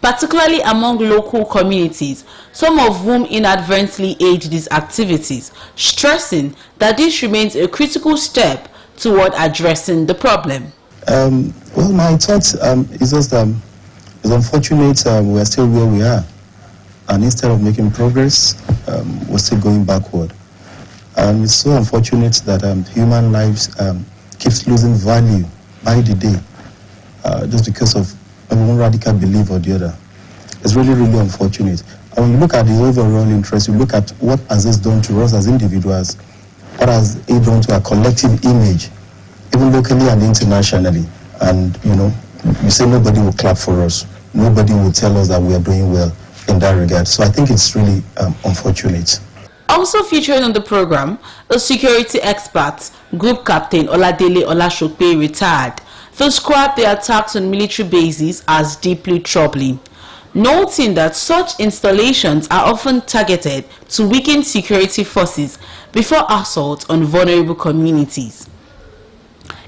particularly among local communities, some of whom inadvertently aid these activities, stressing that this remains a critical step toward addressing the problem. Well, my thoughts is just it's unfortunate we're still where we are, and instead of making progress, we're still going backward. It's so unfortunate that human lives keeps losing value by the day, just because of one radical belief or the other. It's really, really unfortunate. And when you look at the overall interest, you look at what has this done to us as individuals, what has it done to our collective image, even locally and internationally. And, you know, you say nobody will clap for us. Nobody will tell us that we are doing well in that regard. So I think it's really unfortunate. Also featuring on the program, a security expert, Group Captain Oluyole, retired, described the attacks on military bases as deeply troubling, noting that such installations are often targeted to weaken security forces before assault on vulnerable communities.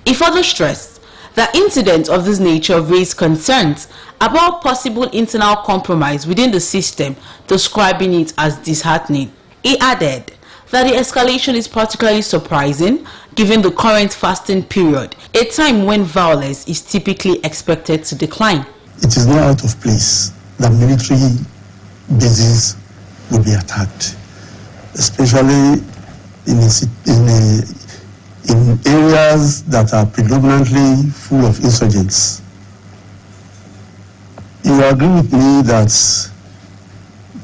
He further stressed that incidents of this nature raise concerns about possible internal compromise within the system, describing it as disheartening. He added that the escalation is particularly surprising given the current fasting period, a time when violence is typically expected to decline. It is not out of place that military bases will be attacked, especially in areas that are predominantly full of insurgents. You agree with me that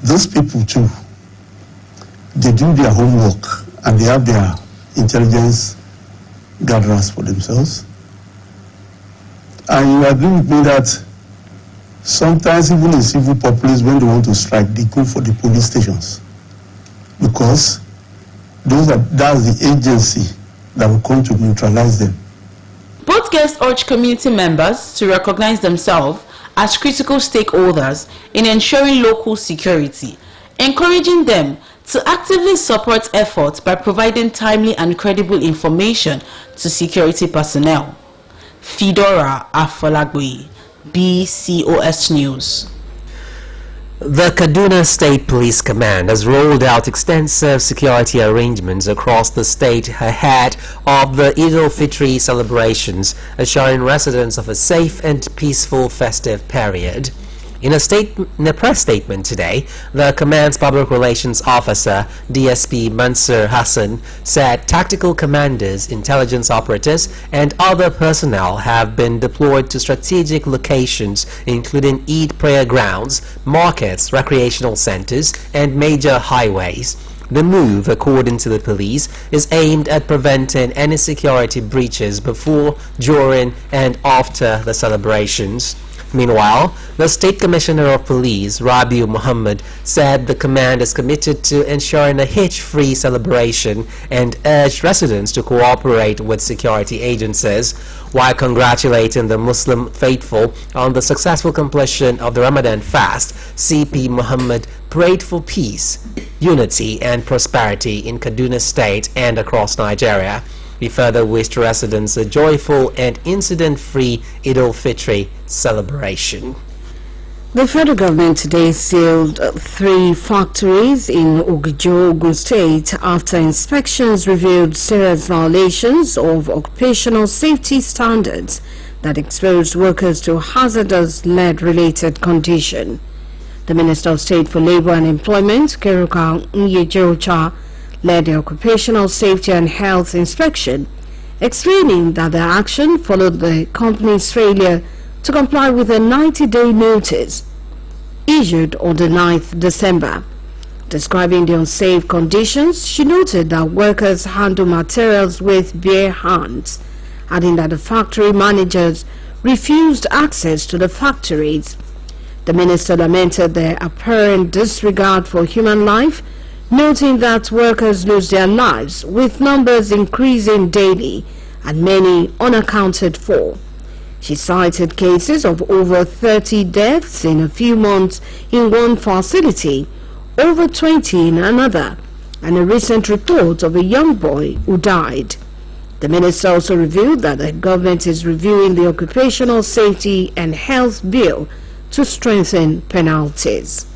those people too, they do their homework and they have their intelligence gatherers for themselves. And you agree with me that sometimes even in civil populace, when they want to strike, they go for the police stations, because that's the agency that will come to neutralize them. Both guests urged community members to recognize themselves as critical stakeholders in ensuring local security, encouraging them to actively support efforts by providing timely and credible information to security personnel. Fidora Afolagbe, BCOS News. The Kaduna State Police Command has rolled out extensive security arrangements across the state ahead of the Eid al-Fitr celebrations, assuring residents of a safe and peaceful festive period. In a press statement today, the command's public relations officer, DSP Mansur Hassan, said tactical commanders, intelligence operatives, and other personnel have been deployed to strategic locations, including Eid prayer grounds, markets, recreational centers, and major highways. The move, according to the police, is aimed at preventing any security breaches before, during, and after the celebrations. Meanwhile, the State Commissioner of Police, Rabiu Muhammad, said the command is committed to ensuring a hitch-free celebration and urged residents to cooperate with security agencies. While congratulating the Muslim faithful on the successful completion of the Ramadan fast, CP Muhammad prayed for peace, unity and prosperity in Kaduna State and across Nigeria. He further wished residents a joyful and incident-free Eid al-Fitr celebration. The federal government today sealed 3 factories in Oluyole, Ogun State after inspections revealed serious violations of occupational safety standards that exposed workers to hazardous lead-related condition. The Minister of State for Labour and Employment, Keruka Nyejeocha, led the occupational safety and health inspection, explaining that the action followed the company's failure to comply with a 90-day notice issued on the 9th December. Describing the unsafe conditions, she noted that workers handle materials with bare hands, adding that the factory managers refused access to the factories. The minister lamented the apparent disregard for human life, noting that workers lose their lives, with numbers increasing daily and many unaccounted for. She cited cases of over 30 deaths in a few months in one facility, over 20 in another, and a recent report of a young boy who died. The minister also revealed that the government is reviewing the Occupational Safety and Health Bill to strengthen penalties.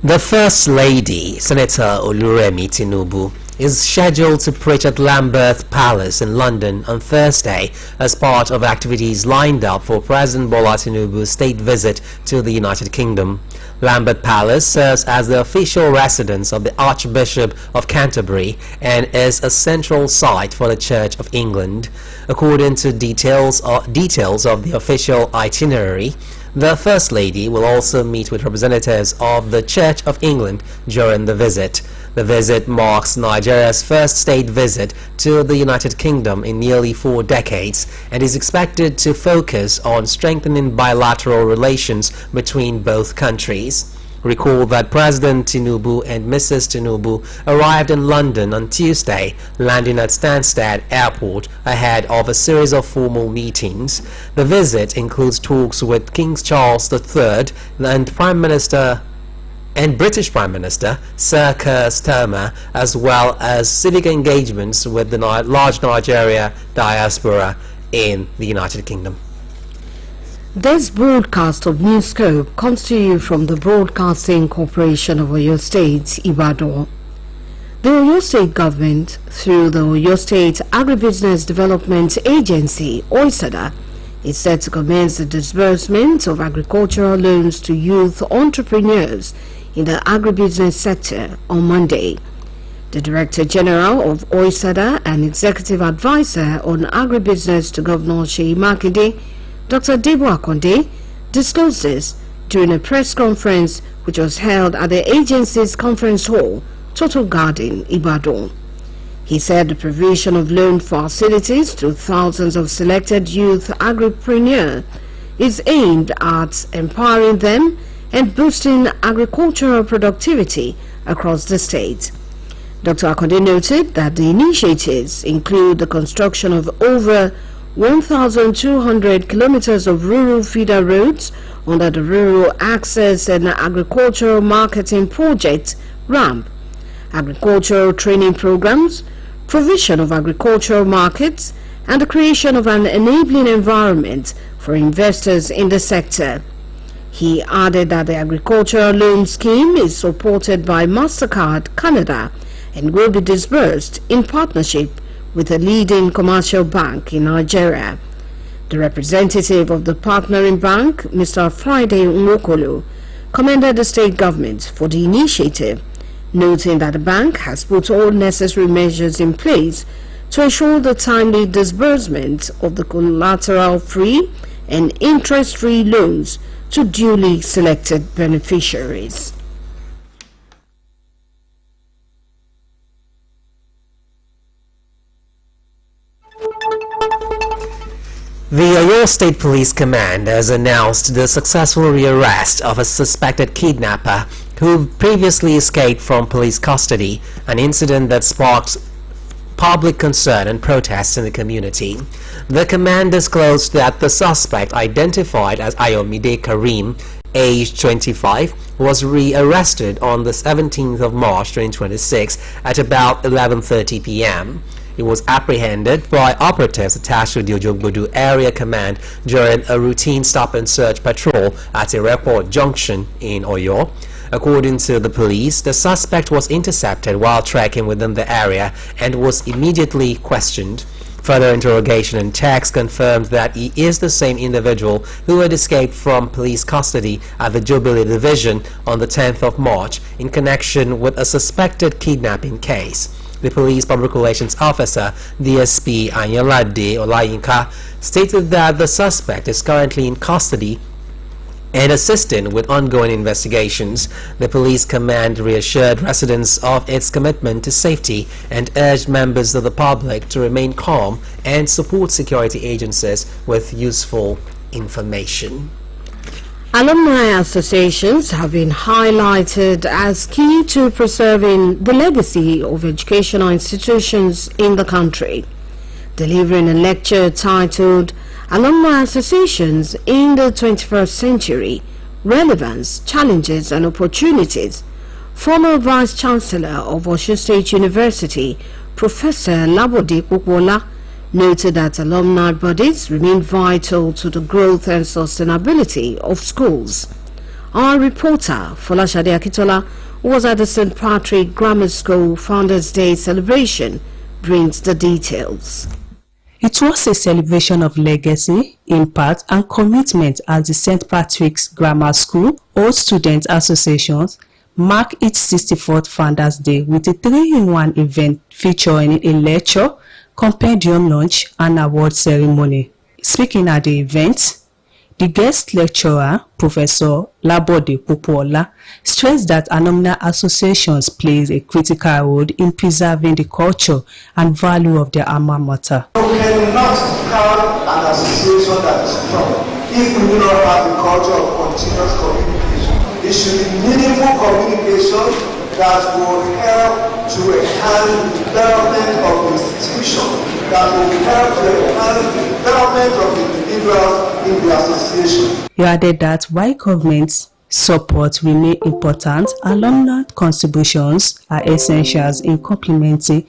The First Lady, Senator Oluremi Tinubu, is scheduled to preach at Lambeth Palace in London on Thursday as part of activities lined up for President Bola Tinubu's state visit to the United Kingdom. Lambeth Palace serves as the official residence of the Archbishop of Canterbury and is a central site for the Church of England. According to details of the official itinerary, the First Lady will also meet with representatives of the Church of England during the visit. The visit marks Nigeria's first state visit to the United Kingdom in nearly 4 decades and is expected to focus on strengthening bilateral relations between both countries. Recall that President Tinubu and Mrs. Tinubu arrived in London on Tuesday, landing at Stansted Airport ahead of a series of formal meetings. The visit includes talks with King Charles III and British Prime Minister Sir Keir Starmer, as well as civic engagements with the large Nigeria diaspora in the United Kingdom. This broadcast of Newscope comes to you from the Broadcasting Corporation of Oyo State, Ibadan. The Oyo State government, through the Oyo State Agribusiness Development Agency, OISADA, is set to commence the disbursement of agricultural loans to youth entrepreneurs in the agribusiness sector on Monday. The Director General of OISADA and Executive Advisor on Agribusiness to Governor Seyi Makinde, Dr. Debo Akonde, disclosed this during a press conference which was held at the agency's conference hall, Total Garden, Ibadan. He said the provision of loan facilities to thousands of selected youth agripreneurs is aimed at empowering them and boosting agricultural productivity across the state. Dr. Akonde noted that the initiatives include the construction of over 1,200 kilometers of rural feeder roads under the Rural Access and Agricultural Marketing Project (RAMP), agricultural training programs, provision of agricultural markets, and the creation of an enabling environment for investors in the sector. He added that the agricultural loan scheme is supported by MasterCard Canada and will be disbursed in partnership with a leading commercial bank in Nigeria. The representative of the partnering bank, Mr. Friday Nwokolo, commended the state government for the initiative, noting that the bank has put all necessary measures in place to ensure the timely disbursement of the collateral-free and interest-free loans to duly selected beneficiaries. The Oyo State Police Command has announced the successful rearrest of a suspected kidnapper who previously escaped from police custody, an incident that sparked public concern and protests in the community. The command disclosed that the suspect, identified as Ayomide Karim, aged 25, was rearrested on the 17th of March 2026 at about 11:30 p.m. He was apprehended by operatives attached to the Ojogbodu Area Command during a routine stop-and-search patrol at a airport junction in Oyo. According to the police, the suspect was intercepted while trekking within the area and was immediately questioned. Further interrogation and checks confirmed that he is the same individual who had escaped from police custody at the Jubilee Division on the 10th of March in connection with a suspected kidnapping case. The police public relations officer, DSP Anyolade Olayinka, stated that the suspect is currently in custody and assisting with ongoing investigations. The police command reassured residents of its commitment to safety and urged members of the public to remain calm and support security agencies with useful information. Alumni associations have been highlighted as key to preserving the legacy of educational institutions in the country. Delivering a lecture titled Alumni Associations in the 21st Century, Relevance, Challenges and Opportunities, former Vice-Chancellor of Osun State University, Professor Labode Popola, noted that alumni bodies remain vital to the growth and sustainability of schools. Our reporter, Folashade Akitola, was at the St. Patrick Grammar School Founders Day celebration, brings the details. It was a celebration of legacy, impact and commitment as the St. Patrick's Grammar School Old Student Associations mark its 64th Founders Day with a 3-in-1 event featuring a lecture, compendium launch and award ceremony. Speaking at the event, the guest lecturer, Professor Labode Popola, stressed that alumni associations plays a critical role in preserving the culture and value of their alma mater. You cannot have an association that is strong if we do not have the culture of continuous communication. It should be meaningful communication that will help to enhance the development of the institution, that will help to enhance the development of individuals in the association. He added that while government support remain important, alumni contributions are essential in complementing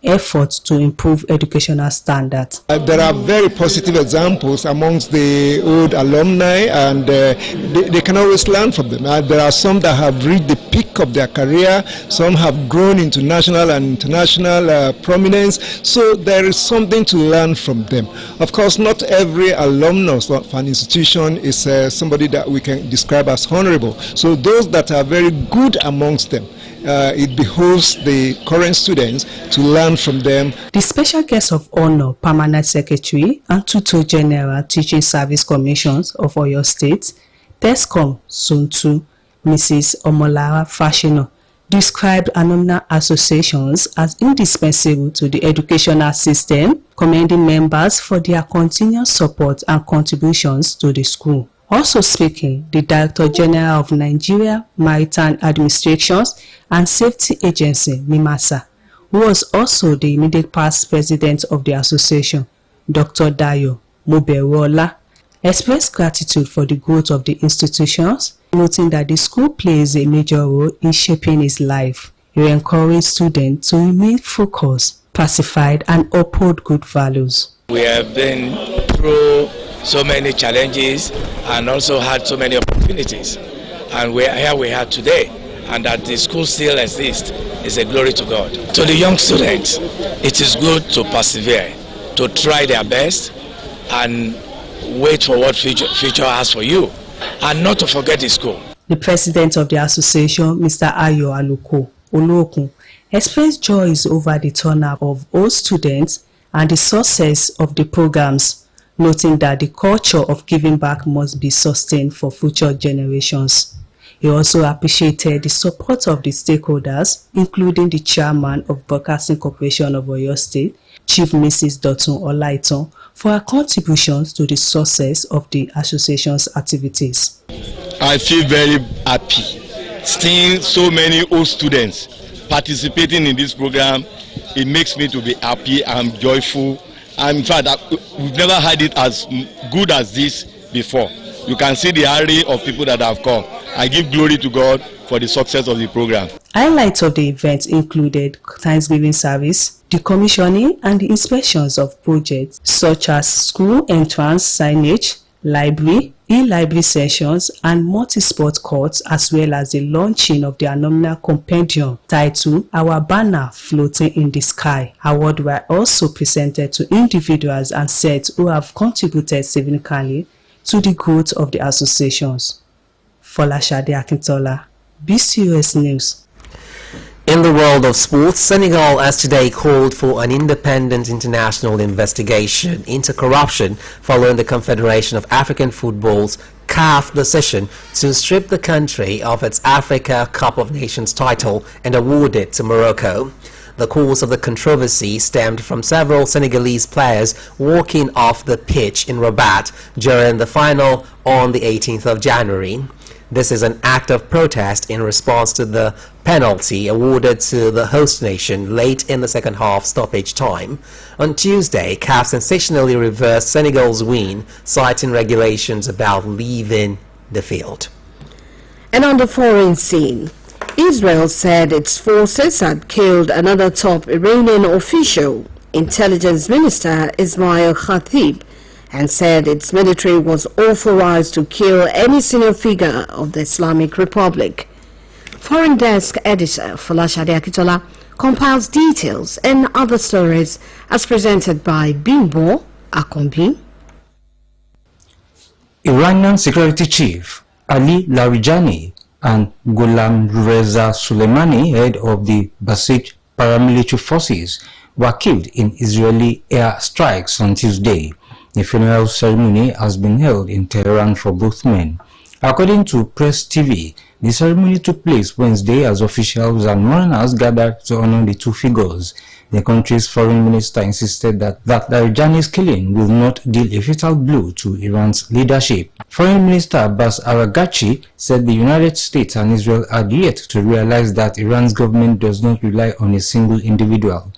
efforts to improve educational standards. There are very positive examples amongst the old alumni, and they can always learn from them. There are some that have reached the peak of their career, some have grown into national and international prominence, so there is something to learn from them. Of course, not every alumnus of an institution is somebody that we can describe as honorable. So those that are very good amongst them, it behoves the current students to learn from them. The special guest of honor, Permanent Secretary and Tutor General Teaching Service Commissions of Oyo State, TESCOM Zone 2, Mrs. Omolara Fashino, described alumni associations as indispensable to the educational system, commending members for their continuous support and contributions to the school. Also speaking, the Director General of Nigeria Maritime Administrations and Safety Agency, MIMASA, who was also the immediate past president of the association, Dr. Dayo Muberola, expressed gratitude for the growth of the institutions, noting that the school plays a major role in shaping his life. He encouraged students to remain focused, pacified, and uphold good values. We have been through so many challenges and also had so many opportunities, and here we are today, and that the school still exists is a glory to God. To the young students, it is good to persevere, to try their best and wait for what future has for you, and not to forget the school. The president of the association, Mr. Ayo Aluko Olokun, expressed joys over the turnout of all students and the success of the programs, noting that the culture of giving back must be sustained for future generations. He also appreciated the support of the stakeholders, including the chairman of Broadcasting Corporation of Oyo State, Chief Mrs. Dotun Olaiton, for her contributions to the success of the association's activities. I feel very happy seeing so many old students participating in this program. It makes me to be happy and joyful. And in fact, we've never had it as good as this before. You can see the array of people that have come. I give glory to God for the success of the program. Highlights of the event included Thanksgiving service, the commissioning and the inspections of projects such as school entrance signage, library, e-library sessions and multi-sport courts, as well as the launching of the alumni compendium titled Our Banner Floating in the Sky. Awards were also presented to individuals and sets who have contributed significantly to the growth of the associations. Folashade Akintola, BCUS News. In the world of sports, Senegal has today called for an independent international investigation into corruption following the Confederation of African Football's CAF decision to strip the country of its Africa Cup of Nations title and award it to Morocco. The cause of the controversy stemmed from several Senegalese players walking off the pitch in Rabat during the final on the 18th of January. This is an act of protest in response to the penalty awarded to the host nation late in the second half stoppage time. On Tuesday, CAF sensationally reversed Senegal's win, citing regulations about leaving the field. And on the foreign scene, Israel said its forces had killed another top Iranian official Intelligence Minister Ismail Khatib and said its military was authorized to kill any senior figure of the Islamic Republic. Foreign Desk Editor Folashade Akitola compiles details and other stories as presented by Bimbo Akombi. Iranian Security Chief Ali Larijani and Ghulam Reza Soleimani, head of the Basij paramilitary forces, were killed in Israeli air strikes on Tuesday. A funeral ceremony has been held in Tehran for both men. According to Press TV, the ceremony took place Wednesday as officials and mourners gathered to honor the two figures. The country's foreign minister insisted that Larijani's killing will not deal a fatal blow to Iran's leadership. Foreign Minister Abbas Araghchi said the United States and Israel are yet to realize that Iran's government does not rely on a single individual.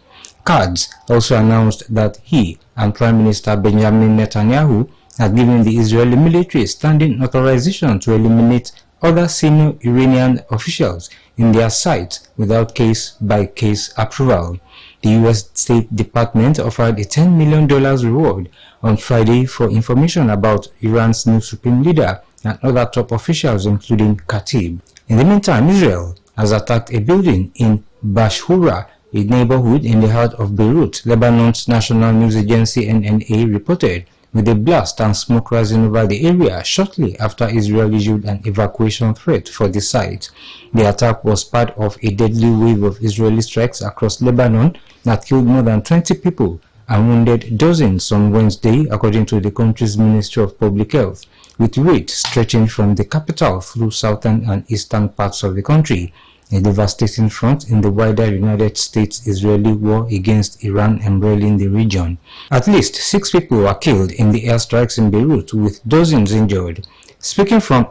Katz also announced that he and Prime Minister Benjamin Netanyahu had given the Israeli military standing authorization to eliminate other senior Iranian officials in their sites without case-by-case approval. The U.S. State Department offered a $10 million reward on Friday for information about Iran's new supreme leader and other top officials, including Khatib. In the meantime, Israel has attacked a building in Bashura, a neighborhood in the heart of Beirut. Lebanon's national news agency NNA reported, with a blast and smoke rising over the area shortly after Israel issued an evacuation threat for the site. The attack was part of a deadly wave of Israeli strikes across Lebanon that killed more than 20 people and wounded dozens on Wednesday, according to the country's Ministry of Public Health, with raids stretching from the capital through southern and eastern parts of the country. A devastating front in the wider United States-Israeli war against Iran embroiling the region. At least 6 people were killed in the airstrikes in Beirut, with dozens injured. Speaking from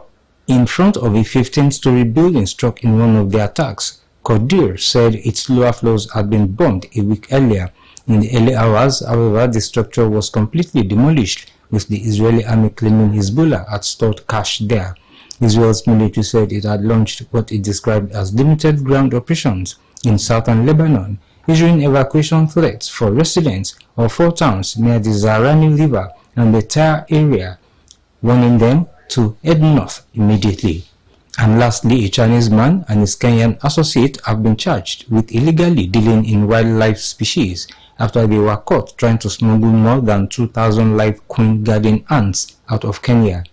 in front of a 15-story building struck in one of the attacks, Qadir said its lower floors had been bombed a week earlier. In the early hours, however, the structure was completely demolished, with the Israeli army claiming Hezbollah had stored cash there. Israel's military said it had launched what it described as limited ground operations in southern Lebanon, issuing evacuation threats for residents of 4 towns near the Zahrani River and the Tyre area, warning them to head north immediately. And lastly, a Chinese man and his Kenyan associate have been charged with illegally dealing in wildlife species after they were caught trying to smuggle more than 2,000 live queen garden ants out of Kenya.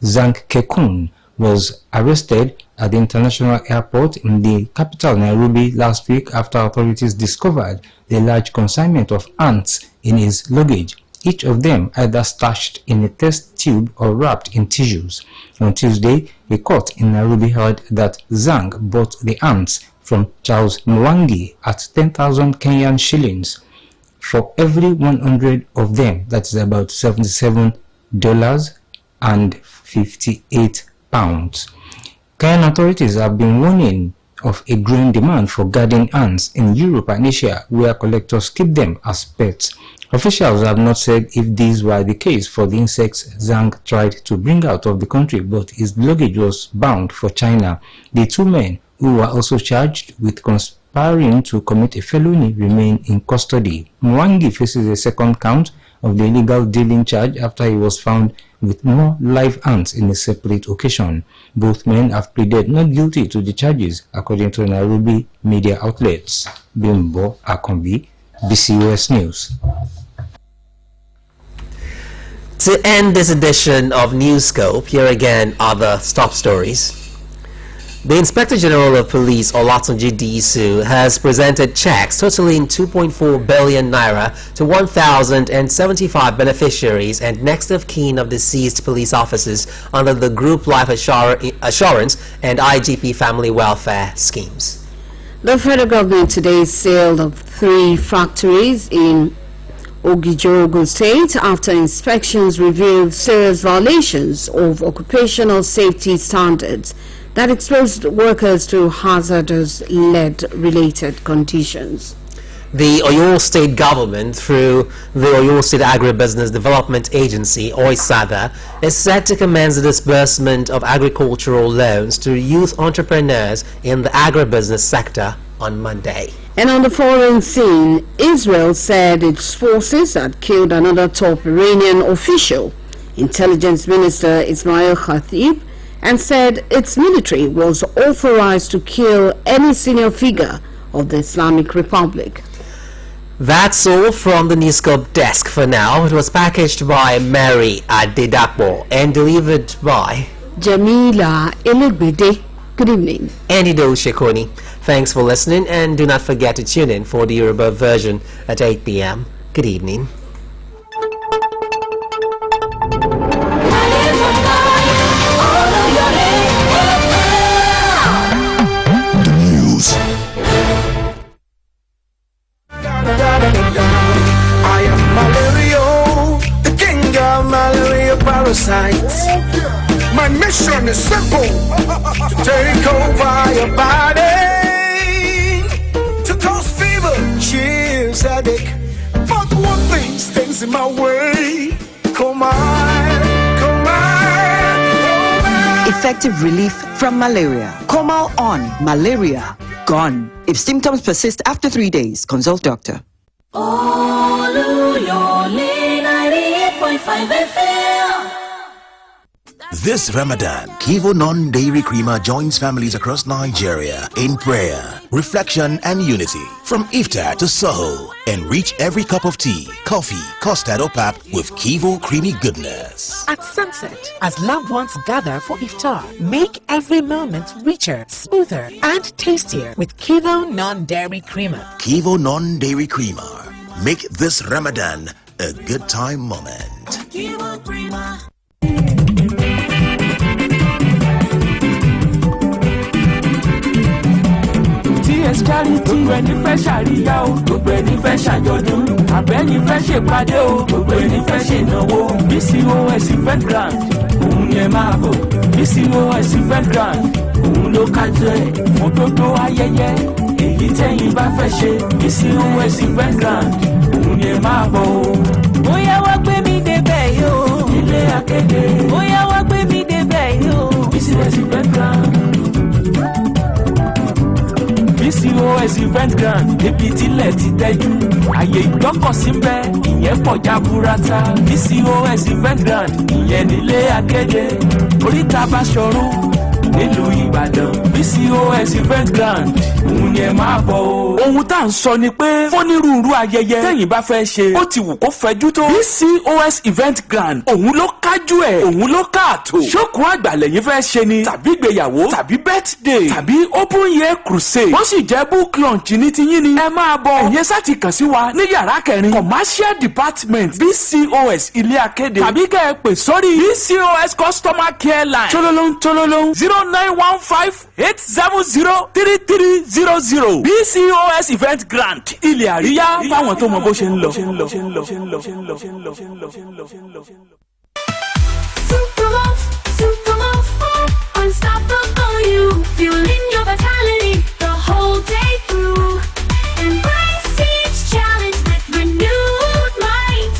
Zhang Kekun was arrested at the international airport in the capital Nairobi last week after authorities discovered the large consignment of ants in his luggage, each of them either stashed in a test tube or wrapped in tissues. On Tuesday, a court in Nairobi heard that Zhang bought the ants from Charles Mwangi at 10,000 Kenyan shillings for every 100 of them. That's about $77 and 58 pounds. Kenyan authorities have been warning of a growing demand for garden ants in Europe and Asia, where collectors keep them as pets. Officials have not said if these were the case for the insects Zhang tried to bring out of the country, but his luggage was bound for China. The 2 men, who were also charged with conspiring to commit a felony, remain in custody. Mwangi faces a second count of the illegal dealing charge after he was found with more live ants in a separate occasion. Both men have pleaded not guilty to the charges, according to Nairobi media outlets. Bimbo Akombi, BCUS News. To end this edition of Newscope, here again are the top stories. The Inspector General of Police, Olatunji Disu, has presented checks totaling 2.4 billion naira to 1,075 beneficiaries and next of kin of deceased police officers under the Group Life Assurance and IGP Family Welfare schemes. The federal government today sealed 3 factories in Oluyole State after inspections revealed serious violations of occupational safety standards that exposed workers to hazardous lead-related conditions. The Oluyole State government, through the Oluyole State Agribusiness Development Agency, OISADA, is set to commence the disbursement of agricultural loans to youth entrepreneurs in the agribusiness sector on Monday. And on the foreign scene, Israel said its forces had killed another top Iranian official, Intelligence Minister Ismail Khatib, and said its military was authorized to kill any senior figure of the Islamic Republic. That's all from the Newscope desk for now. It was packaged by Mary Adedapo and delivered by Jamila Elegbede. Good evening. Enido Shekoni. Thanks for listening, and do not forget to tune in for the Yoruba version at 8 p.m. Good evening. I am malaria, the king of malaria parasites. My mission is simple: to take over your body, to cause fever, chills, headache. But one thing stands in my way. Come on, come on. Effective relief from malaria. Comal on, malaria gone. If symptoms persist after 3 days, consult doctor. Oluyole 98.5 FM. This Ramadan, Kivo Non-Dairy Creamer joins families across Nigeria in prayer, reflection and unity. From iftar to Soho, enrich every cup of tea, coffee, custard or pap with Kivo creamy goodness. At sunset, as loved ones gather for iftar, make every moment richer, smoother and tastier with Kivo Non-Dairy Creamer. Kivo Non-Dairy Creamer. Make this Ramadan a good time moment. Kivo Creamer. TS Charity ẹni fẹ́ ṣàríyá o, gbogbo ẹni fẹ́ ṣàjọ̀dún, àbẹ́ni fẹ́ ṣèpàdé o, gbogbo ẹni fẹ́ ṣènáwó. BCOS event grand, òun ni ẹ máa bọ̀. BCOS event grand, òun ló kájọ ẹ̀ fún gbogbo ayẹyẹ èyí tẹ́yìn bá fẹ́ ṣe. BCOS event grand, òun ni ẹ máa bọ̀ o. Bóyá wá gbé mi débẹ̀ yóò. Ilé akéde. Bóyá wá gbé mi débẹ̀ yóò. BCOS event grand. BCOS event grand, níbi tílẹ̀ ti tẹ́jú, àyè ìgbọ́kọ̀sí ń bẹ, ìyẹn pọ̀ jaburata. BCOS event grand, ìyẹn nílé akéde, oríta Báṣọ̀run nílùú Ìbàdàn. BCOS event grand, òun ni ẹ máa bọ̀ o. Ohun tá à ń sọ ni pé fónírúurú ayẹyẹ tẹ́yìn bá fẹ́ ṣe, ó ti wù kó fẹjú tó. BCOS event grand, òun ló kájú ẹ̀, òun ló káàtó. Ṣókùn àgbà lẹ́yìn fẹ́ ṣe ni, tàbí ìgbéyàwó, tàbí birthday, tàbí open year crusade. Wọ́n sì jẹ́ book launch ní tiyín ni. Ẹ máa bọ̀. Ẹ̀yẹ sá ti kàn sí wa ní yàrá kẹrin commercial department BCOS ilé akéde. Tàbí kẹ́ ẹ pè sórí BCOS customer care line tololong 0915-870-3300. BCOS event grant ilé àríyá fáwọn tó mọ bó ṣe ń lọ. Unstoppable you, fueling your vitality the whole day through. Embrace each challenge with renewed might.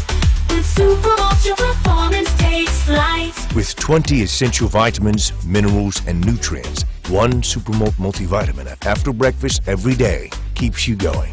With Super Ultra Performance takes flight. With 20 essential vitamins, minerals, and nutrients, one Supermalt multivitamin after breakfast every day keeps you going.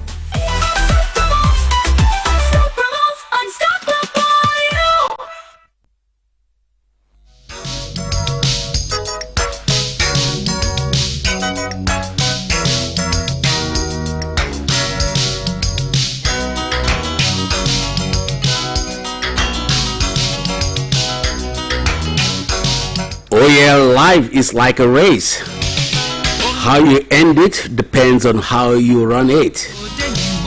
Oh yeah, life is like a race. How you end it depends on how you run it,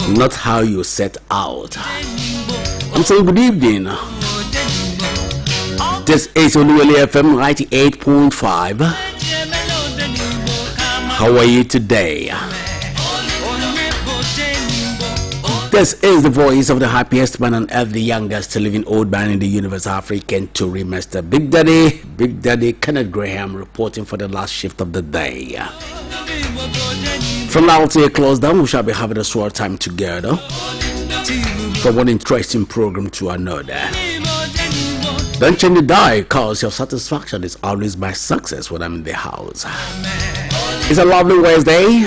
not how you set out. I'm saying good evening. This is Oluyole FM 98.5. How are you today? This is the voice of the happiest man on earth, the youngest living old man in the universe, African Tory Master, Big Daddy Kenneth Graham, reporting for the last shift of the day. From now till close down, we shall be having a short time together from one interesting program to another. Don't change the dial, cause your satisfaction is always my success when I'm in the house. It's a lovely Wednesday.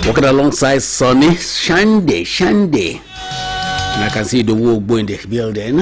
Walking alongside Sonny Shande. And I can see the Wogbo in the building.